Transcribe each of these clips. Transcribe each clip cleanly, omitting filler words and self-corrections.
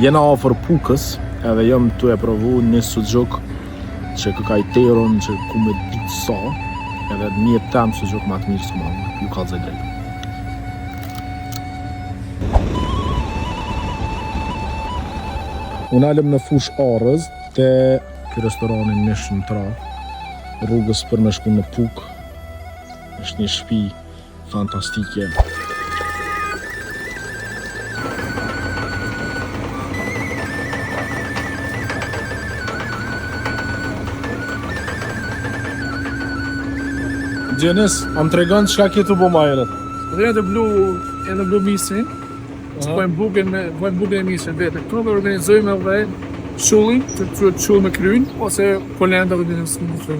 Jena afër Pukës, edhe jam tu e provu një suxhuk që kajteron që ku me ditë sa, edhe mjetë tem suxhuk ma të mirë së mangë, ju ka zë drejtë. Unë alëm në fush Arrës, te ky restoranin Mish në Tra, rrugës për me shku në Pukë, është një shtëpi fantastike. Gjenis, am tregon çka ke tu bo ma herët? Edhe blu misin, vojmë bukën e misin vetë. Këtu do organizojmë edhe shullin, të shull me kryn, ose polenta dhe në smullë.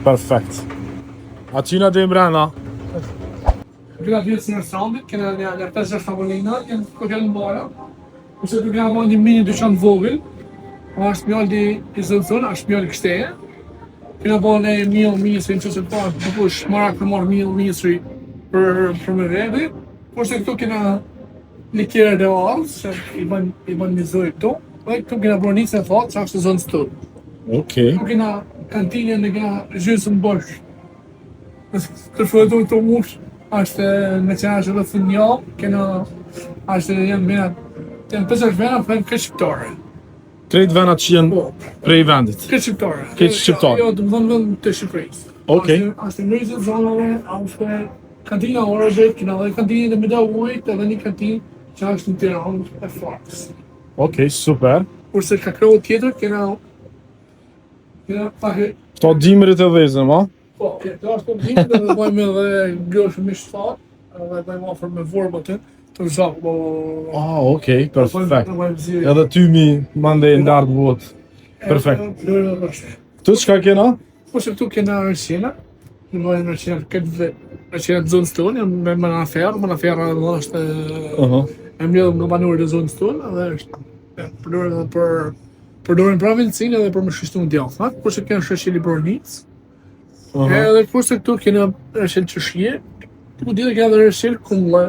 Perfekt. Atyna dhe mbrana. Këna vjetës në restaurant, kena një 5 tavolina, janë kokellë mbara. Ose të kena një mini dyqan vogël, është mjalli i zënëson, është mjalli kështeje. Kena bërë një meal misri në qëse parë, përpush marak të marrë meal misri për me vedi. Por se këtu kena likere dhe alës, që i bën një zoj këtu. Dhe këtu kena bërë një se fatë, që është zonë së Okej. Këtu kena kantinën dhe kena gjysë në bësh. Të shfëtu të mush, është me që është edhe fënjall, kena është janë 50 vena për këtë shqiptare. Krejt venat që jenë prej vendit. Këtë shqiptare. Këtë shqiptare. Jo, të më dhënë vend të Shqipërisë. Okej. Është nërëzit zonave, është kantina orëzhet, kena dhe kantinë dhe Meda Ujt, edhe një kantinë që është në Tiranë e Farkës. Okej, super. Kurse ka krohë tjetër, kena pak e... Këto dimrit e dhezëm, a? Po, këto është të dhimë dhe bëjmë edhe gjoshë me shtatë, edhe bëjmë ofër me vorbëtë, të zakë, Okej, perfekt. Edhe ty mi mande e ndartë botë. Perfekt. Këtu çka kena? Kurse këtu kena rëqena, në bëjmë rëqena këtë vetë, rëqena të zonës tonë, janë me manaferë edhe është e mbledhëm nga banorët e zonës tonë, edhe është përdorën edhe përdorin provincinë edhe për më shishtu në djathmat, kurse kena rëqeli bornicë, edhe kurse këtu kena rëqel qëshje, këtu dite kena dhe rëqel kumle.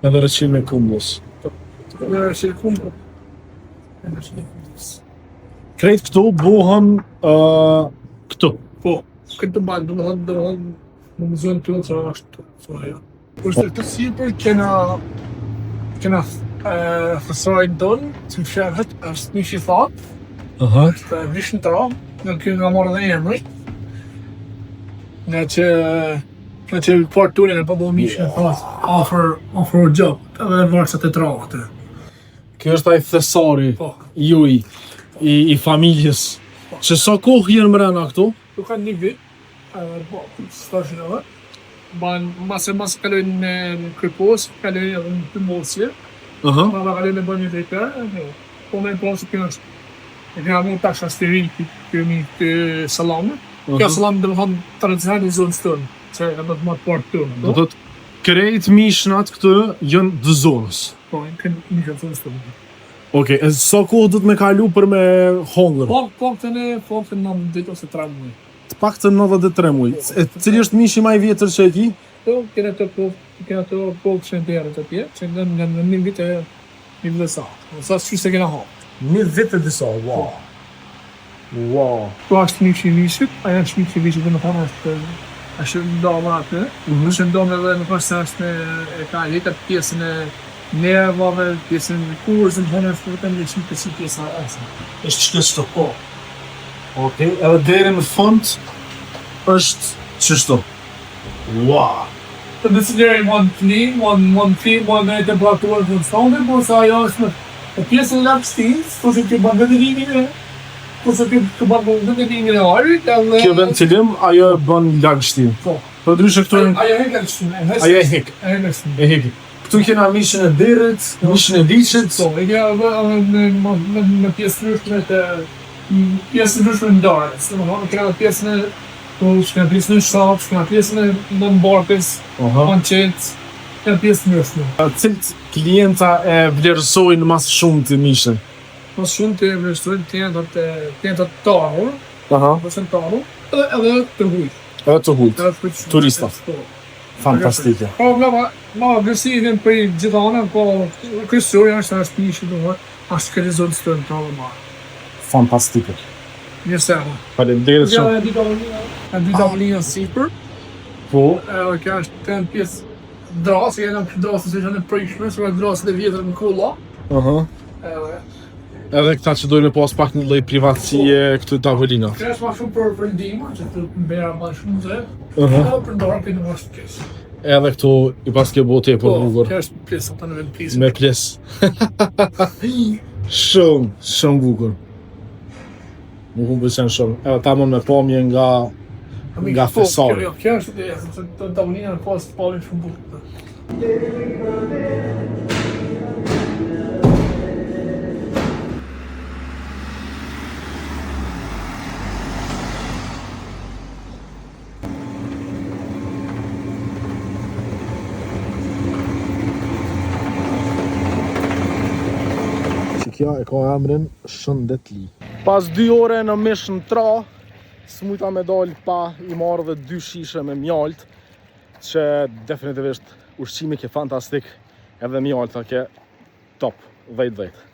Edhe rëqil me kumlës. Edhe rëqel kumle. Krejt këtu bohën këtu. Po, këtë të banë, do më më zonë të që është të Kurse këtë sipër kena fësojnë tonë, që më shërët, është një shifat, është vish në tra, nga kjo nga morë dhe emri, nga që partë turin e përbëllë mishë në offer o job, edhe varsat e tra këtë. Kjo është ai thesari juj, i familjes. Që sa kohë jenë mrena këtu? Tu kanë një vit, s'tashin edhe. Masë kalojnë në krypos, kalojnë edhe në të mosje. Ma kalojnë në bënë një drejtër, po me në posë kënë është. E këna mund tash asteri këtë salamë. Kjo salamë dhe më thonë tradicional në zonës tënë, që e do të matë partë tënë. Do të krejt mishnat këtë jënë dë zonës. Po, e kënë një këtë zonës tënë. Okej, e sa kohë do të me kalu për me hongër? Po këtë 9 ditë ose 3 muaj. Të pak të 93 muaj. Cili është mishi ma i vjetër që e ki? Po, kena të kohë që në të jarët atje, që në një vit e një vit e sa. Sa që se kena ha. Një vit e disa, wow. Po është mishi i vishit, aja është mishi i vishit dhe më thonë është ndonë atë. Është ndonë edhe në përse është e ka jetë atë pjesën e nervave, pjesën e kurzën, në është vetëm 100% pjesa e asë. Është qështu, po. Okej, edhe deri në fund është qështu. Wow. Të desideroj one clean, one e temperaturë të nësone, por se ajo është në pjesën e lapstinës, po se kjo banë vendelimin e arit, edhe... Kjo ventilim, ajo e bën lagështim. Po. Për ndryshe këtu... Ajo e hek lagështim, Ajo e hek. Këtu kena mishin e derët, mishin e liqit. Po, e kena në pjesë ndryshme të ndarës. Në më thonë, kena pjesën e... Kena pjesën e shtatë, kena pjesën e nëmbarkës, panqetës, kena pjesë ndryshme. Cilët klienta e vlerësojnë mas shumë të mishin? Mas shumë të vlerësojnë klientat të tarur, edhe të hujtë. Edhe të hujtë, turistat. Fantastike. Po, ma agresivin për i gjitha anën, po kryesori është mishi, Ashtë këtë zonë së të në të dhe marë. Fantastike. Mirë serë. Faleminderit shumë. E dy tavolinë sipër. Po, Edhe kjo është të në pjesë drasë, jenë në drasë që janë prishme, se ka drasët e vjetër në kolla. Edhe këta që dojnë me pas pak një lloj privatësie këtu tavolina. Kjo është ma shumë për ndihma, që të mbera ma shumë zë. Edhe për ndarë për në ma shumë kesë. Edhe këtu i pas ke bote për bukur. Kjo është pjesë, ata në vetë pjesë. Me pjesë. Shumë bukur. Më pëlqen shumë. Edhe tamam me pamje nga fesari. Kjo është ideja, sepse të tavolina në pas të pamje shumë bukur. Kja e ka emrin Shëndetli. Pas 2 ore në mish në tra, s'mujta me dal pa i marrë dhe 2 shishe me mjalt, që definitivisht ushqimi ke fantastik, edhe mjalta ke top, 10/10.